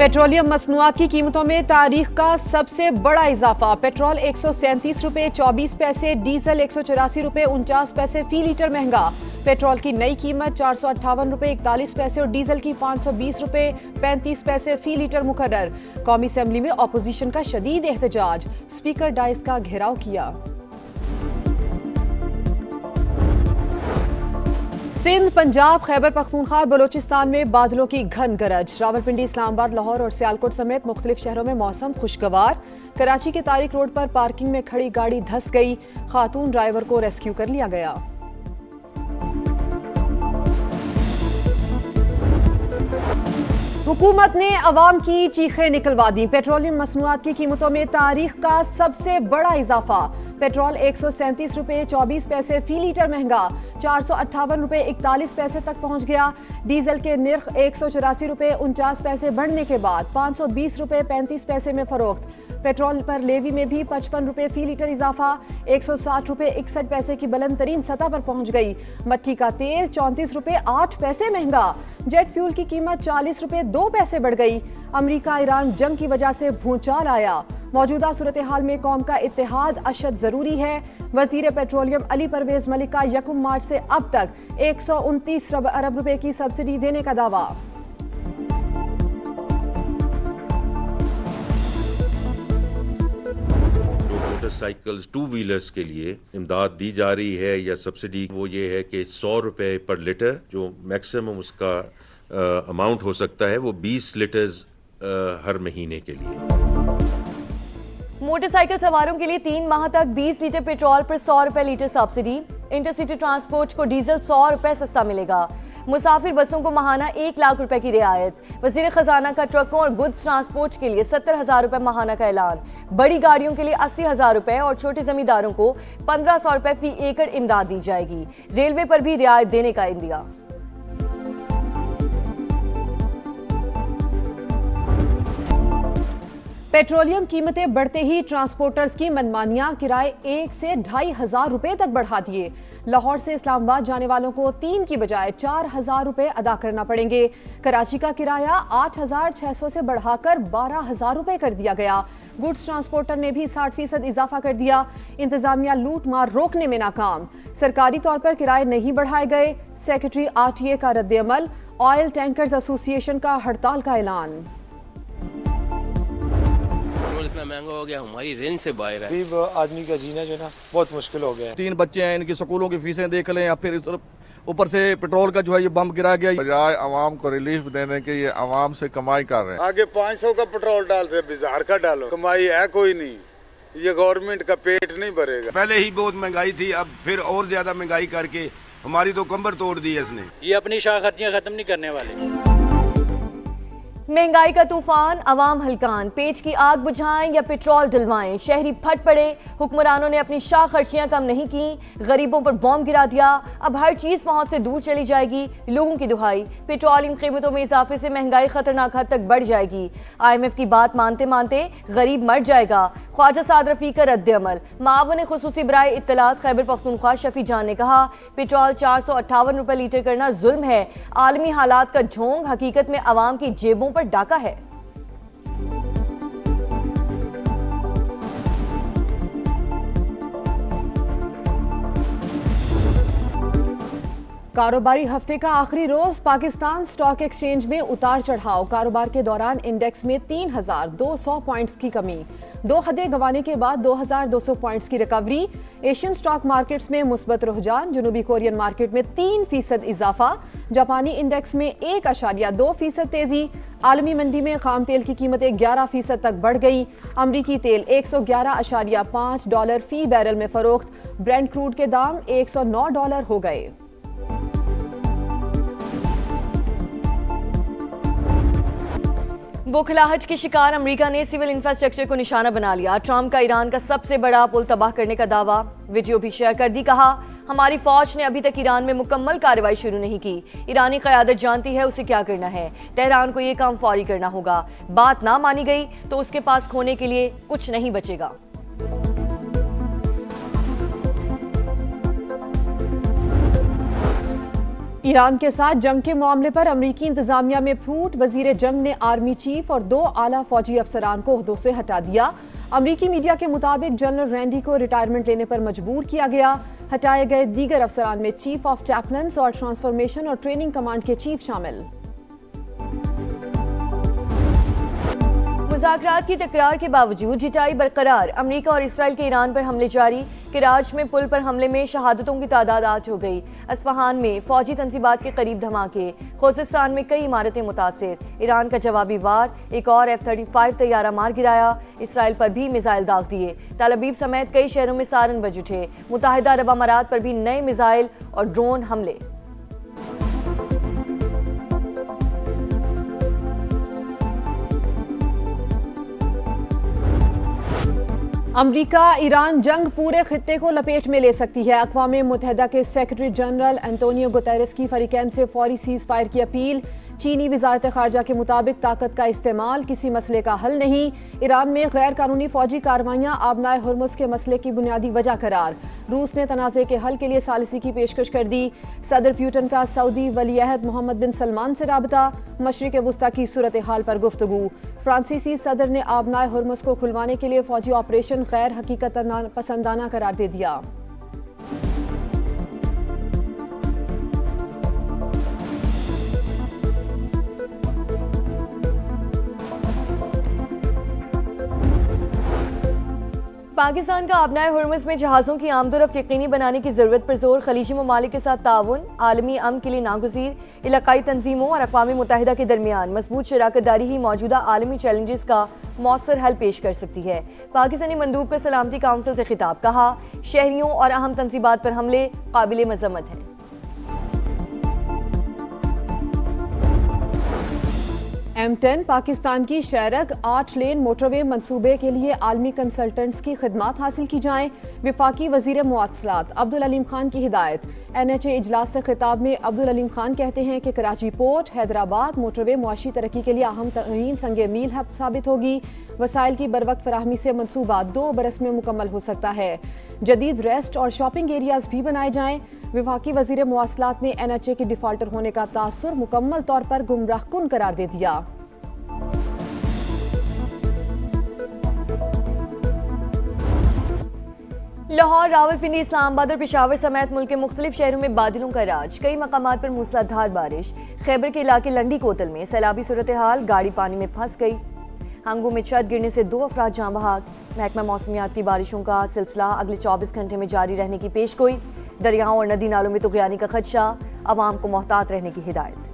Petroleum मसनूआत की कीमतों में तारीख का सबसे बड़ा इजाफा। पेट्रोल 137 रुपए 24 पैसे, डीजल 184 रुपए 49 पैसे फी लीटर महंगा। पेट्रोल की नई कीमत 458 रुपए 41 पैसे और डीजल की 520 रुपए 35 पैसे फी लीटर मुकर्रर। कौमी असेंबली में अपोजिशन का शदीद एहतजाज, स्पीकर डाइस का घेराव किया। सिंध, पंजाब, खैबर पख्तूनख्वा, बलोचिस्तान में बादलों की घन गरज। रावलपिंडी, इस्लामाबाद, लाहौर और सियालकोट समेत मुख्तलिफ शहरों में मौसम खुशगवार। कराची के तारिक रोड पर पार्किंग में खड़ी गाड़ी धंस गई, खातून ड्राइवर को रेस्क्यू कर लिया गया। हुकूमत ने अवाम की चीखें निकलवा दी। पेट्रोलियम मसनूआत की कीमतों में तारीख का सबसे बड़ा इजाफा। पेट्रोल 137 रुपए 24 पैसे फी लीटर महंगा, 458 रुपए 41 पैसे तक पहुंच गया। डीजल के निर्ख 184 रुपए 49 पैसे बढ़ने के बाद 520 रुपए 35 पैसे में फरोख्त। पेट्रोल पर लेवी में भी 55 रुपए फी लीटर इजाफा, 160 रुपए 61 पैसे की बुलंद तरीन सतह पर पहुंच गई। मट्टी का तेल 34 रुपए 8 पैसे महंगा। जेट फ्यूल की कीमत 40 रुपए 2 पैसे बढ़ गई। अमेरिका ईरान जंग की वजह से भूचाल आया। मौजूदा सूरत हाल में कौम का इत्तेहाद अशद जरूरी है। वजीर पेट्रोलियम अली परवेज मलिक का 1 मार्च से अब तक 129 अरब रुपए की सब्सिडी देने का दावा। मोटरसाइकिल्स, टू व्हीलर्स के लिए इमदाद दी जा रही है या सब्सिडी, वो ये है कि 100 रुपए पर लीटर जो मैक्सिमम उसका अमाउंट हो सकता है, वो 20 लीटर्स हर महीने के लिए। मोटरसाइकिल सवारों के लिए 3 माह तक 20 लीटर पेट्रोल पर 100 रुपए लीटर सब्सिडी। इंटरसिटी ट्रांसपोर्ट को डीजल 100 रुपए सस्ता मिलेगा। मुसाफिर बसों को माहाना 1 लाख रुपए की रियायत। वजीर खजाना का ट्रकों और गुड्स ट्रांसपोर्ट के लिए 70,000 रुपए माहाना का ऐलान। बड़ी गाड़ियों के लिए 80,000 रुपए और छोटे जमींदारों को 1500 रुपए फी एकड़ इमदाद दी जाएगी। रेलवे पर भी रियायत देने का इंदिया। पेट्रोलियम कीमतें बढ़ते ही ट्रांसपोर्टर्स की मनमानियां, किराए 1 से 2,500 रुपए तक बढ़ा दिए। लाहौर से इस्लामाबाद जाने वालों को 3 की बजाय 4,000 रुपए अदा करना पड़ेंगे। कराची का किराया 8,600 से बढ़ाकर 12,000 रुपए कर दिया गया। गुड्स ट्रांसपोर्टर ने भी 60% इजाफा कर दिया। इंतजामिया लूट मार रोकने में नाकाम। सरकारी तौर पर किराए नहीं बढ़ाए गए। सेक्रेटरी RTA का रद्द-ए-अमल। ऑयल टैंकर्स एसोसिएशन का हड़ताल का ऐलान। इतना महंगा हो गया, हमारी रेंज से बाहर है। गरीब आदमी का जीना जो है ना बहुत मुश्किल हो गया है। 3 बच्चे हैं, इनकी स्कूलों की फीसें देख लें या फिर ऊपर से पेट्रोल का जो है ये बम गिरा गया। बजाय आवाम को रिलीफ देने के ये आवाम से कमाई कर रहे हैं। आगे 500 का पेट्रोल डालते, बाजार का डालो, कमाई है कोई नहीं। ये गवर्नमेंट का पेट नहीं भरेगा। पहले ही बहुत महंगाई थी, अब फिर और ज्यादा महंगाई करके हमारी तो कंबर तोड़ दी है इसने। ये अपनी शाह खर्चियां खत्म नहीं करने वाले। महंगाई का तूफान, अवाम हलकान। पेच की आग बुझाएं या पेट्रोल डलवाएं, शहरी फट पड़े। हुक्मरानों ने अपनी शाह खर्चियां कम नहीं की, गरीबों पर बॉम्ब गिरा दिया। अब हर चीज पहुंच से दूर चली जाएगी। लोगों की दुहाई, पेट्रोलियम कीमतों में इजाफे से महंगाई खतरनाक हद तक बढ़ जाएगी। IMF की बात मानते मानते गरीब मर जाएगा। ख्वाजा साद रफी का रद्द-ए-अमल। मावन खुसूसी बराए इत्तलात खैबर पख्तूनख्वा शफी जान ने कहा, पेट्रोल 458 रुपए लीटर करना जुल्म है। आलमी हालात का झोंक हकीकत में अवाम की जेबों पर डाका है। कारोबारी हफ्ते का आखिरी रोज पाकिस्तान स्टॉक एक्सचेंज में उतार चढ़ाव। कारोबार के दौरान इंडेक्स में 3,200 पॉइंट्स की कमी। 2 हदें गंवाने के बाद 2,200 पॉइंट्स की रिकवरी। एशियन स्टॉक मार्केट्स में मुस्बत रुझान। जनूबी कोरियन मार्केट में 3% इजाफा। जापानी इंडेक्स में 1.2% तेजी। आलमी मंडी में खाम तेल की कीमतें 11% तक बढ़ गई। अमरीकी तेल $111.5 फी बैरल में फरोख्त। ब्रेंट क्रूड के दाम $109 हो गए। बौखलाहट के शिकार अमेरिका ने सिविल इंफ्रास्ट्रक्चर को निशाना बना लिया। ट्रंप का ईरान का सबसे बड़ा पुल तबाह करने का दावा। वीडियो भी शेयर कर दी। कहा, हमारी फौज ने अभी तक ईरान में मुकम्मल कार्रवाई शुरू नहीं की। ईरानी क़यादत जानती है उसे क्या करना है। तेहरान को ये काम फौरी करना होगा। बात ना मानी गई तो उसके पास खोने के लिए कुछ नहीं बचेगा। ईरान के साथ जंग के मामले पर अमरीकी इंतजामिया में फूट। वजीर जंग ने आर्मी चीफ और 2 आला फौजी अफसरान को ओहदों से हटा दिया। अमरीकी मीडिया के मुताबिक जनरल रैंडी को रिटायरमेंट लेने पर मजबूर किया गया। हटाए गए दीगर अफसरान में चीफ ऑफ चैपलन्स और ट्रांसफॉर्मेशन और ट्रेनिंग कमांड के चीफ शामिल। मुज़ाकरात की तकरार के बावजूद जिटाई बरकरार। अमरीका और इसराइल के ईरान पर हमले जारी। कराच में पुल पर हमले में शहादतों की तादाद 8 हो गई। अस्फहान में फौजी तंसीबात के करीब धमाके। खुज़िस्तान में कई इमारतें मुतासिर। ईरान का जवाबी वार। एक और F-35 तैयारा मार गिराया। इसराइल पर भी मिसाइल दाग दिए। तल अबीब समेत कई शहरों में सारन बज उठे। मुत्तहिदा अरब अमारात पर भी नए मिसाइल और ड्रोन हमले। अमरीका ईरान जंग पूरे खित्ते को लपेट में ले सकती है। अक़वाम मुत्तहिदा के सेक्रेटरी जनरल एंटोनियो गुतेरेस की फरीकैन से फौरी सीज फायर की अपील। चीनी वजारत खारजा के मुताबिक ताकत का इस्तेमाल किसी मसले का हल नहीं। ईरान में गैर कानूनी फौजी कार्रवाइयाँ आबनाए हुर्मुज़ के मसले की बुनियादी वजह करार। रूस ने तनाज़े के हल के लिए सालिसी की पेशकश कर दी। सदर प्यूटन का सऊदी वलीअहद मोहम्मद बिन सलमान से राबता। मशरिक़ वस्ता की सूरत हाल पर गुफ्तगू। फ्रांसीसी सदर ने आबनाए हुर्मुज़ को खुलवाने के लिए फौजी ऑपरेशन गैर हकीकत पसंदाना करार दे दिया। पाकिस्तान का आबनाए हुर्मुज़ में जहाज़ों की आमदोरफ्त यकीनी बनाने की ज़रूरत पर जोर। खलीजी ममालिक के साथ ताउन आलमी अमन के लिए नागुज़ीर। इलाकाई तंजीमों और अक़वाम मुत्तहिदा के दरमियान मजबूत शराकतदारी ही मौजूदा आलमी चैलेंजेस का मौसर हल पेश कर सकती है। पाकिस्तानी मंदूब का सलामती काउंसिल से खिताब। कहा, शहरियों और अहम तंसीबात पर हमले काबिल मज़म्मत हैं। M10 पाकिस्तान की शहरक 8 लेन मोटरवे मंसूबे के लिए आलमी कंसल्टेंट्स की खिदमात हासिल की जाएं। विफाकी वजीर मुआसलात अब्दुल अलीम खान की हिदायत। NHA इजलास से खिताब में अब्दुल अलीम खान कहते हैं कि कराची पोर्ट हैदराबाद मोटरवे मुआशी तरक्की के लिए अहम तरीन संगे मील साबित होगी। वसाइल की बरवक्त फराहमी से मनसूबा 2 बरस में मुकम्मल हो सकता है। जदीद रेस्ट और शॉपिंग एरियाज भी बनाए जाएं। विफाकी वजीर मुआसलात ने NHA के डिफाल्टर होने का तासुर मुकम्मल तौर पर गुमराहकुन करार दे दिया। लाहौर, रावलपिंडी, इस्लामाबाद और पेशावर समेत मुल्क के मुख्तलिफ शहरों में बादलों का राज। कई मकामात पर मूसलाधार बारिश। खैबर के इलाके लंडी कोतल में सैलाबी सूरत हाल। गाड़ी पानी में फंस गई। हंगू में छत गिरने से 2 अफराद जाँ बहक। महकमा मौसमियात की बारिशों का सिलसिला अगले 24 घंटे में जारी रहने की पेशगोई। दरियाओं और नदी नालों में तुग़यानी का खदशा। अवाम को मोहतात रहने की हिदायत।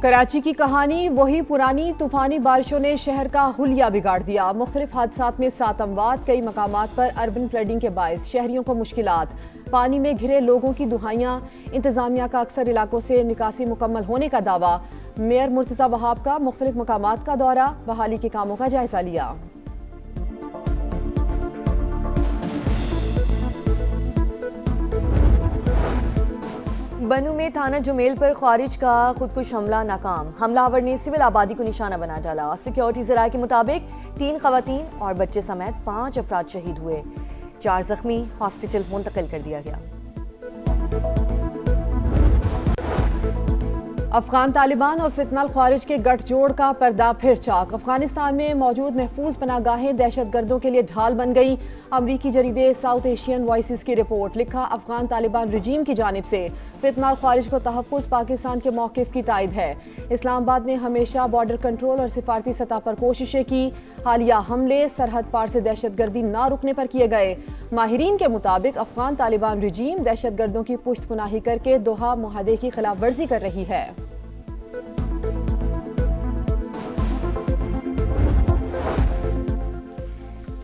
कराची की कहानी वही पुरानी। तूफानी बारिशों ने शहर का हुलिया बिगाड़ दिया। मुख्तलिफ हादसात में 7 अमवात। कई मकामात पर अर्बन फ्लडिंग के बायस शहरियों को मुश्किलात। पानी में घिरे लोगों की दुहाइयाँ। इंतजामिया का अक्सर इलाकों से निकासी मुकम्मल होने का दावा। मेयर मुर्तज़ा वहाब का मुख्तलिफ मकामात का दौरा। बहाली के कामों का जायजा लिया। बनू में थाना जुमेल पर खारिज का खुदकुश हमला नाकाम। हमलावर ने सिविल आबादी को निशाना बना डाला। सिक्योरिटी ज़राए के मुताबिक 3 खवातीन और बच्चे समेत 5 अफराद शहीद हुए। 4 जख्मी हॉस्पिटल मुंतकिल कर दिया गया। अफगान तालिबान और फितनाल ख्वारिज के गठजोड़ का पर्दा फिर चाक। अफगानिस्तान में मौजूद महफूज पनागाहें दहशत गर्दों के लिए ढाल बन गई। अमरीकी जरीदे साउथ एशियन वॉइसेस की रिपोर्ट। लिखा, अफगान तालिबान रजीम की जानिब से फितनाल ख्वारिज को तहफ़्फ़ुज़ पाकिस्तान के मौक़िफ़ की तायद है। इस्लामाबाद ने हमेशा बॉर्डर कंट्रोल और सिफारती सतह पर कोशिशें की। हालिया हमले सरहद पार से दहशत गर्दी ना रुकने पर किए गए। माहिरीन के मुताबिक अफगान तालिबान रजीम दहशत गर्दों की पुश्त पुनाही करके दोहा मुआहदे की खिलाफ वर्जी कर रही है।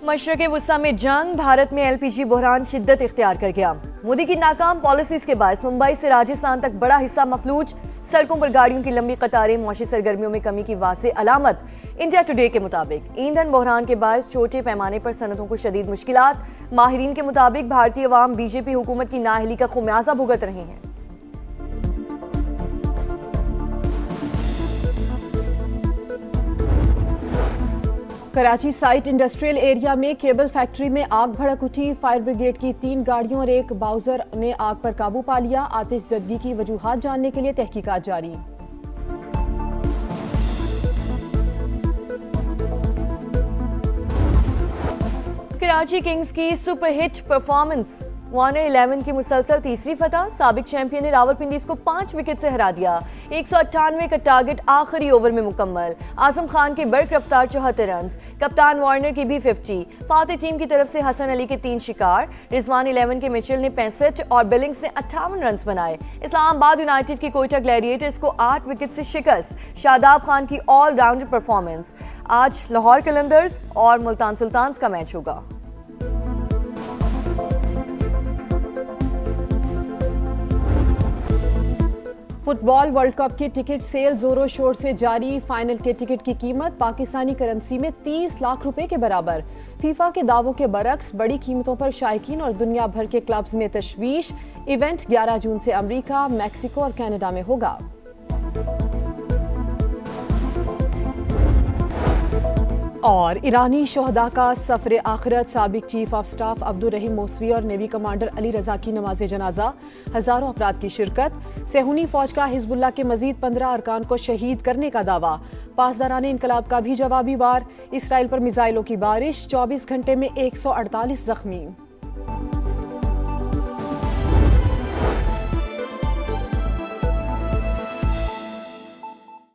मशरक़े वुस्ता में जंग। भारत में LPG बहरान शिद्दत इख्तियार कर गया। मोदी की नाकाम पॉलिसीज के बायस मुंबई से राजस्थान तक बड़ा हिस्सा मफलूज। सड़कों पर गाड़ियों की लंबी कतारें मौसमी सरगर्मियों में कमी की वाज़ेह अलामत। इंडिया टुडे के मुताबिक ईंधन बहरान के बायस छोटे पैमाने पर सनतों को शदीद मुश्किलात। माहिरीन के मुताबिक भारतीय अवाम BJP हुकूमत की नाअहली का खुमियाजा भुगत रहे हैं। कराची साइट इंडस्ट्रियल एरिया में केबल फैक्ट्री में आग भड़क उठी। फायर ब्रिगेड की 3 गाड़ियों और एक बाउजर ने आग पर काबू पा लिया। आतिशजदगी की वजूहात जानने के लिए तहकीकात जारी। कराची किंग्स की सुपरहिट परफॉर्मेंस, वार्नर 11 की मुसलसल तीसरी फतह। साबिक चैंपियन ने रावलपिंडी को 5 विकेट से हरा दिया। 198 का टारगेट आखिरी ओवर में मुकम्मल। आजम खान की बर्क रफ्तार 74 रन। कप्तान वार्नर की भी 50। फातेह टीम की तरफ से हसन अली के 3 शिकार। रिजवान 11 के मिचेल ने 65 और बिलिंग्स ने 58 रन बनाए। इस्लामाबाद यूनाइटेड की कोयटा ग्लैडिएटर्स को 8 विकेट से शिकस्त। शादाब खान की ऑलराउंडर परफॉर्मेंस। आज लाहौर कलंदर्स और मुल्तान सुल्तान्स का मैच होगा। फुटबॉल वर्ल्ड कप की टिकट सेल जोरों शोर से जारी। फाइनल के टिकट की कीमत पाकिस्तानी करेंसी में 30 लाख रुपए के बराबर। फीफा के दावों के बरक्स बड़ी कीमतों पर शायकीन और दुनिया भर के क्लब्स में तशवीश। इवेंट 11 जून से अमेरिका, मैक्सिको और कनाडा में होगा। और ईरानी शोहदा का सफर आखिरत। साबिक chief of staff Abdul Rahim Mousavi और नेवी कमांडर अली रजा की नमाज जनाजा। हजारों अफराद की शिरकत। सेहूनी फौज का हिजबुल्लाह के मजीद 15 अरकान को शहीद करने का दावा। पासदारान इनकलाब का भी जवाबी वार। इसराइल पर मिसाइलों की बारिश। 24 घंटे में 148 जख्मी।